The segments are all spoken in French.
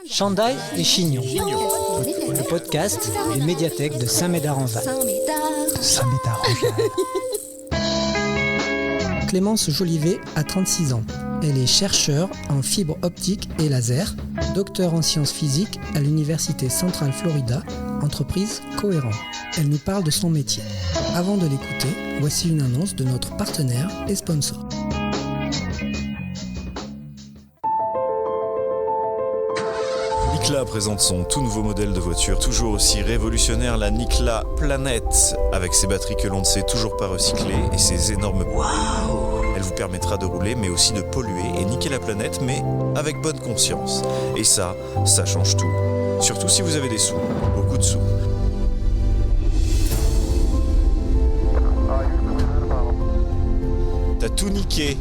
Chandail et Chignon, le podcast d'une médiathèque de Saint-Médard-en-Val. Clémence Jolivet a 36 ans. Elle est chercheure en fibre optique et laser, docteur en sciences physiques à l'Université Central Florida, entreprise Cohérent. Elle nous parle de son métier. Avant de l'écouter, voici une annonce de notre partenaire et sponsor. Nikola présente son tout nouveau modèle de voiture, toujours aussi révolutionnaire, la Nikola Planet, avec ses batteries que l'on ne sait toujours pas recycler et ses énormes... Elle vous permettra de rouler, mais aussi de polluer et niquer la planète, mais avec bonne conscience. Et ça change tout. Surtout si vous avez des sous, beaucoup de sous. T'as tout niqué.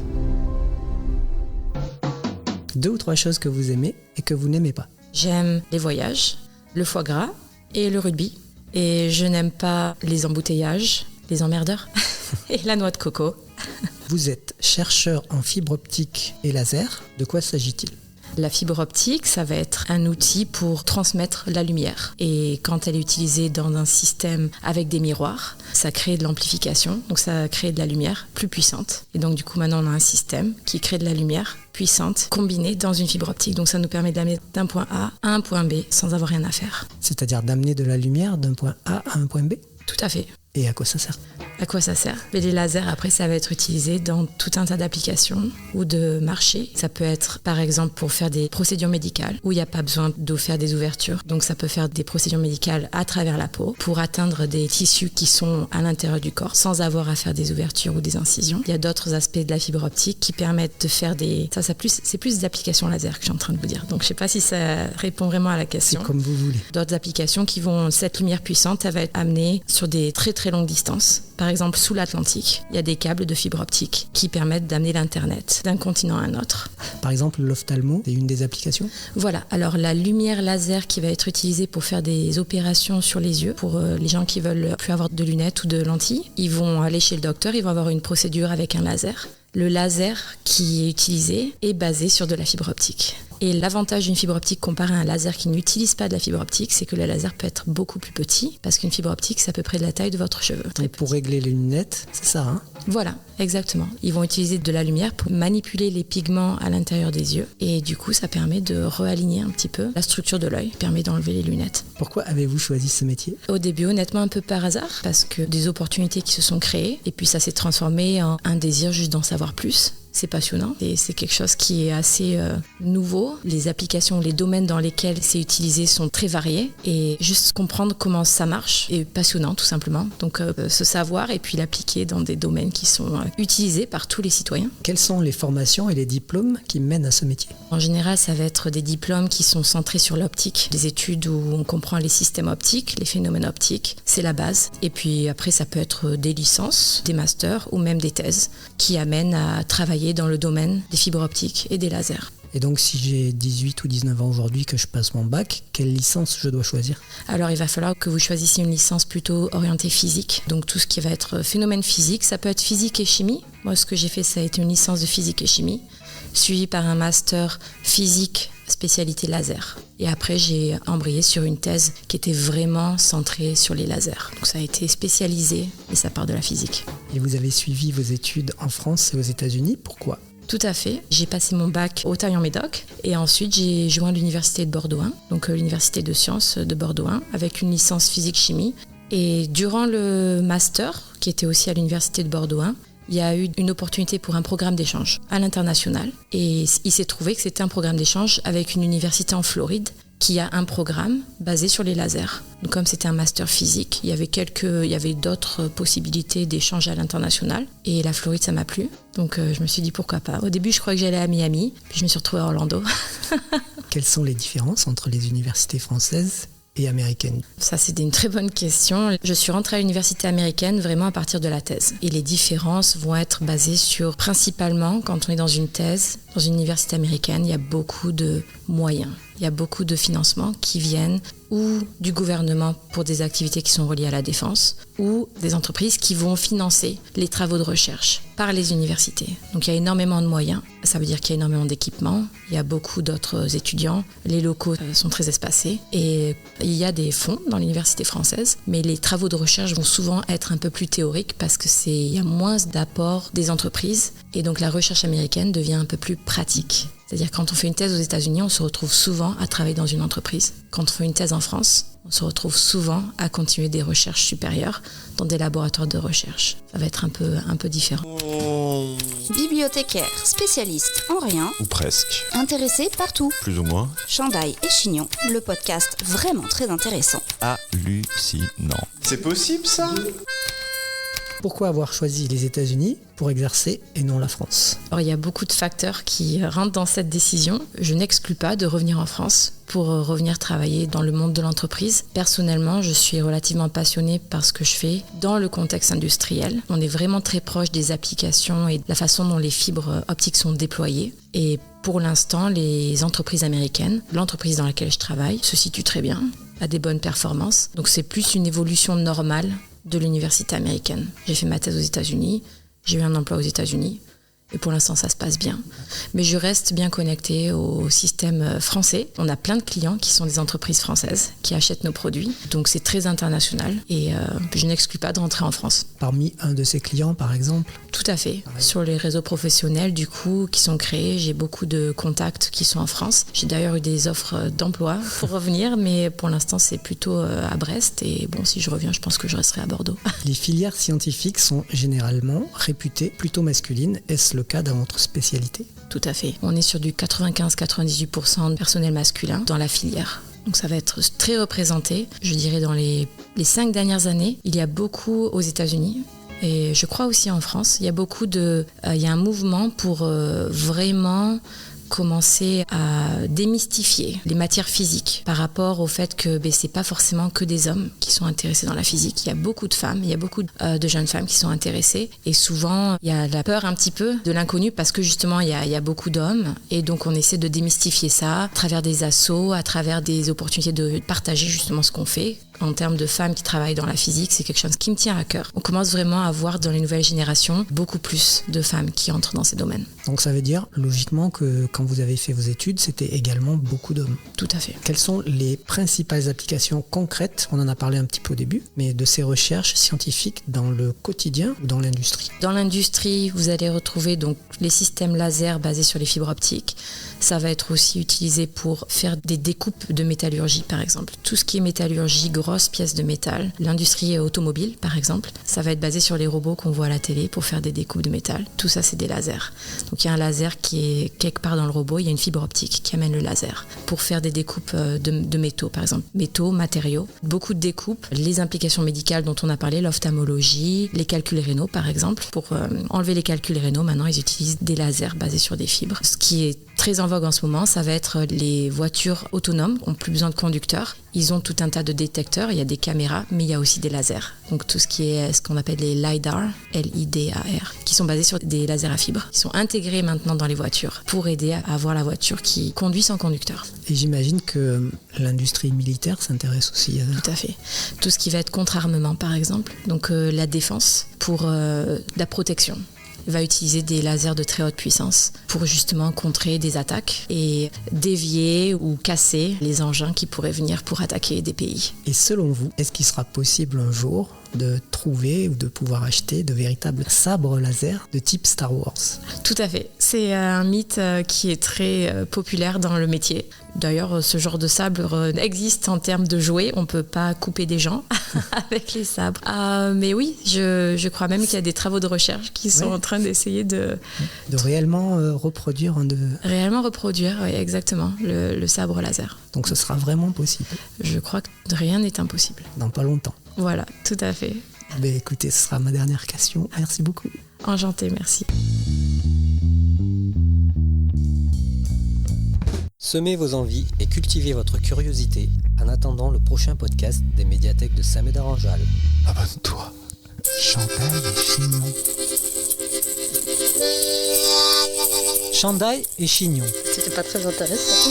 2 ou 3 choses que vous aimez et que vous n'aimez pas. J'aime les voyages, le foie gras et le rugby. Et je n'aime pas les embouteillages, les emmerdeurs et la noix de coco. Vous êtes chercheur en fibre optique et laser. De quoi s'agit-il ? La fibre optique, ça va être un outil pour transmettre la lumière. Et quand elle est utilisée dans un système avec des miroirs, ça crée de l'amplification, donc ça crée de la lumière plus puissante. Et donc du coup maintenant on a un système qui crée de la lumière puissante combinée dans une fibre optique. Donc ça nous permet d'amener d'un point A à un point B sans avoir rien à faire. C'est-à-dire d'amener de la lumière d'un point A à un point B ? Tout à fait. Et à quoi ça sert ? À quoi ça sert ? Mais les lasers, après, ça va être utilisé dans tout un tas d'applications ou de marchés. Ça peut être, par exemple, pour faire des procédures médicales où il n'y a pas besoin de faire des ouvertures. Donc, ça peut faire des procédures médicales à travers la peau pour atteindre des tissus qui sont à l'intérieur du corps sans avoir à faire des ouvertures ou des incisions. Il y a d'autres aspects de la fibre optique qui permettent de faire des... c'est plus des applications laser que je suis en train de vous dire. Donc, je ne sais pas si ça répond vraiment à la question. C'est comme vous voulez. D'autres applications qui vont... Cette lumière puissante, elle va être amenée sur des très très longues distances. Par exemple, sous l'Atlantique, il y a des câbles de fibre optique qui permettent d'amener l'Internet d'un continent à un autre. Par exemple, l'ophtalmo, c'est une des applications ? Voilà. Alors, la lumière laser qui va être utilisée pour faire des opérations sur les yeux, pour les gens qui veulent plus avoir de lunettes ou de lentilles, ils vont aller chez le docteur, ils vont avoir une procédure avec un laser. Le laser qui est utilisé est basé sur de la fibre optique. Et l'avantage d'une fibre optique comparé à un laser qui n'utilise pas de la fibre optique, c'est que le laser peut être beaucoup plus petit, parce qu'une fibre optique, c'est à peu près de la taille de votre cheveu. Et pour régler les lunettes, c'est ça, hein ? Voilà, exactement. Ils vont utiliser de la lumière pour manipuler les pigments à l'intérieur des yeux. Et du coup, ça permet de réaligner un petit peu la structure de l'œil, permet d'enlever les lunettes. Pourquoi avez-vous choisi ce métier ? Au début, honnêtement, un peu par hasard, parce que des opportunités qui se sont créées, et puis ça s'est transformé en un désir juste d'en savoir plus. C'est passionnant et c'est quelque chose qui est assez nouveau. Les applications, les domaines dans lesquels c'est utilisé sont très variés et juste comprendre comment ça marche est passionnant tout simplement. Donc ce savoir et puis l'appliquer dans des domaines qui sont utilisés par tous les citoyens. Quelles sont les formations et les diplômes qui mènent à ce métier ? En général, ça va être des diplômes qui sont centrés sur l'optique, des études où on comprend les systèmes optiques, les phénomènes optiques, c'est la base. Et puis après, ça peut être des licences, des masters ou même des thèses qui amènent à travailler dans le domaine des fibres optiques et des lasers. Et donc si j'ai 18 ou 19 ans aujourd'hui que je passe mon bac, quelle licence je dois choisir ? Alors il va falloir que vous choisissiez une licence plutôt orientée physique. Donc tout ce qui va être phénomène physique, ça peut être physique et chimie. Moi ce que j'ai fait, ça a été une licence de physique et chimie, suivie par un master physique spécialité laser. Et après j'ai embrayé sur une thèse qui était vraiment centrée sur les lasers. Donc ça a été spécialisé et ça part de la physique. Et vous avez suivi vos études en France et aux États-Unis, pourquoi ? Tout à fait. J'ai passé mon bac au Taillan-Médoc et ensuite j'ai joint l'université de Bordeaux 1, donc l'université de sciences de Bordeaux 1, avec une licence physique-chimie. Et durant le master, qui était aussi à l'université de Bordeaux 1, il y a eu une opportunité pour un programme d'échange à l'international. Et il s'est trouvé que c'était un programme d'échange avec une université en Floride qui a un programme basé sur les lasers. Donc comme c'était un master physique, il y avait d'autres possibilités d'échange à l'international. Et la Floride, ça m'a plu. Donc je me suis dit pourquoi pas. Au début, je croyais que j'allais à Miami, puis je me suis retrouvée à Orlando. Quelles sont les différences entre les universités françaises et américaine ? Ça, c'est une très bonne question. Je suis rentrée à l'université américaine vraiment à partir de la thèse. Et les différences vont être basées sur, principalement, quand on est dans une thèse, dans une université américaine, il y a beaucoup de moyens. Il y a beaucoup de financements qui viennent ou du gouvernement pour des activités qui sont reliées à la défense ou des entreprises qui vont financer les travaux de recherche par les universités. Donc il y a énormément de moyens, ça veut dire qu'il y a énormément d'équipements, il y a beaucoup d'autres étudiants, les locaux sont très espacés et il y a des fonds dans l'université française, mais les travaux de recherche vont souvent être un peu plus théoriques parce il y a moins d'apport des entreprises et donc la recherche américaine devient un peu plus pratique. C'est-à-dire quand on fait une thèse aux États-Unis, on se retrouve souvent à travailler dans une entreprise. Quand on fait une thèse en France, on se retrouve souvent à continuer des recherches supérieures dans des laboratoires de recherche. Ça va être un peu différent. Bibliothécaire, spécialiste en rien, Ou presque. intéressé partout. Plus ou moins. Chandail et Chignon, le podcast vraiment très intéressant. Hallucinant. C'est possible ça? Pourquoi avoir choisi les États-Unis pour exercer et non la France? Alors, il y a beaucoup de facteurs qui rentrent dans cette décision. Je n'exclus pas de revenir en France pour revenir travailler dans le monde de l'entreprise. Personnellement, je suis relativement passionnée par ce que je fais dans le contexte industriel. On est vraiment très proche des applications et de la façon dont les fibres optiques sont déployées. Et pour l'instant, les entreprises américaines, l'entreprise dans laquelle je travaille, se situe très bien, a des bonnes performances. Donc c'est plus une évolution normale de l'université américaine. J'ai fait ma thèse aux États-Unis, j'ai eu un emploi aux États-Unis et pour l'instant ça se passe bien. Mais je reste bien connectée au système français. On a plein de clients qui sont des entreprises françaises qui achètent nos produits, donc c'est très international et je n'exclus pas de rentrer en France. Parmi un de ses clients par exemple? Tout à fait. Sur les réseaux professionnels du coup qui sont créés, j'ai beaucoup de contacts qui sont en France. J'ai d'ailleurs eu des offres d'emploi pour revenir, mais pour l'instant c'est plutôt à Brest et bon, si je reviens, je pense que je resterai à Bordeaux. Les filières scientifiques sont généralement réputées plutôt masculines. Est-ce le cas dans votre spécialité? Tout à fait. On est sur du 95-98% de personnel masculin dans la filière. Donc ça va être très représenté. Je dirais dans les 5 dernières années, il y a beaucoup aux États-Unis. Et je crois aussi en France, il y a un mouvement pour vraiment commencer à démystifier les matières physiques par rapport au fait que c'est pas forcément que des hommes qui sont intéressés dans la physique. Il y a beaucoup de femmes, il y a beaucoup de jeunes femmes qui sont intéressées et souvent il y a la peur un petit peu de l'inconnu parce que justement il y a beaucoup d'hommes et donc on essaie de démystifier ça à travers des assos, à travers des opportunités de partager justement ce qu'on fait. En termes de femmes qui travaillent dans la physique, c'est quelque chose qui me tient à cœur. On commence vraiment à voir dans les nouvelles générations beaucoup plus de femmes qui entrent dans ces domaines. Donc ça veut dire logiquement que quand vous avez fait vos études, c'était également beaucoup d'hommes. Tout à fait. Quelles sont les principales applications concrètes, on en a parlé un petit peu au début, mais de ces recherches scientifiques dans le quotidien ou dans l'industrie? Dans l'industrie, vous allez retrouver donc les systèmes laser basés sur les fibres optiques. Ça va être aussi utilisé pour faire des découpes de métallurgie, par exemple. Tout ce qui est métallurgie, grosses pièces de métal, l'industrie automobile, par exemple, ça va être basé sur les robots qu'on voit à la télé pour faire des découpes de métal. Tout ça, c'est des lasers. Donc il y a un laser qui est quelque part dans le robot, il y a une fibre optique qui amène le laser pour faire des découpes de métaux, par exemple. Métaux, matériaux, beaucoup de découpes. Les implications médicales dont on a parlé, l'ophtalmologie, les calculs rénaux, par exemple. Pour enlever les calculs rénaux, maintenant, ils utilisent des lasers basés sur des fibres. Ce qui est très en vogue en ce moment, ça va être les voitures autonomes, n'ont plus besoin de conducteurs. Ils ont tout un tas de détecteurs, il y a des caméras, mais il y a aussi des lasers. Donc tout ce qui est ce qu'on appelle les LiDAR, L-I-D-A-R, qui sont basés sur des lasers à fibres. Ils sont intégrés maintenant dans les voitures pour aider à avoir la voiture qui conduit sans conducteur. Et j'imagine que l'industrie militaire s'intéresse aussi à ça. Tout à fait. Tout ce qui va être contre-armement, par exemple. Donc la défense pour la protection. Va utiliser des lasers de très haute puissance pour justement contrer des attaques et dévier ou casser les engins qui pourraient venir pour attaquer des pays. Et selon vous, est-ce qu'il sera possible un jour de trouver ou de pouvoir acheter de véritables sabres laser de type Star Wars? Tout à fait. C'est un mythe qui est très populaire dans le métier. D'ailleurs, ce genre de sabre existe en termes de jouets. On ne peut pas couper des gens avec les sabres. Mais oui, je crois même qu'il y a des travaux de recherche qui sont en train d'essayer de réellement reproduire Réellement reproduire, oui, exactement, le sabre laser. Donc ce sera vraiment possible? Je crois que rien n'est impossible. Dans pas longtemps. Voilà, tout à fait. Mais écoutez, ce sera ma dernière question. Merci beaucoup. Enchantée, merci. Semez vos envies et cultivez votre curiosité en attendant le prochain podcast des médiathèques de Saint-Médard-en-Jalles. Abonne-toi. Chandail et Chignon. Chandail et Chignon. C'était pas très intéressant.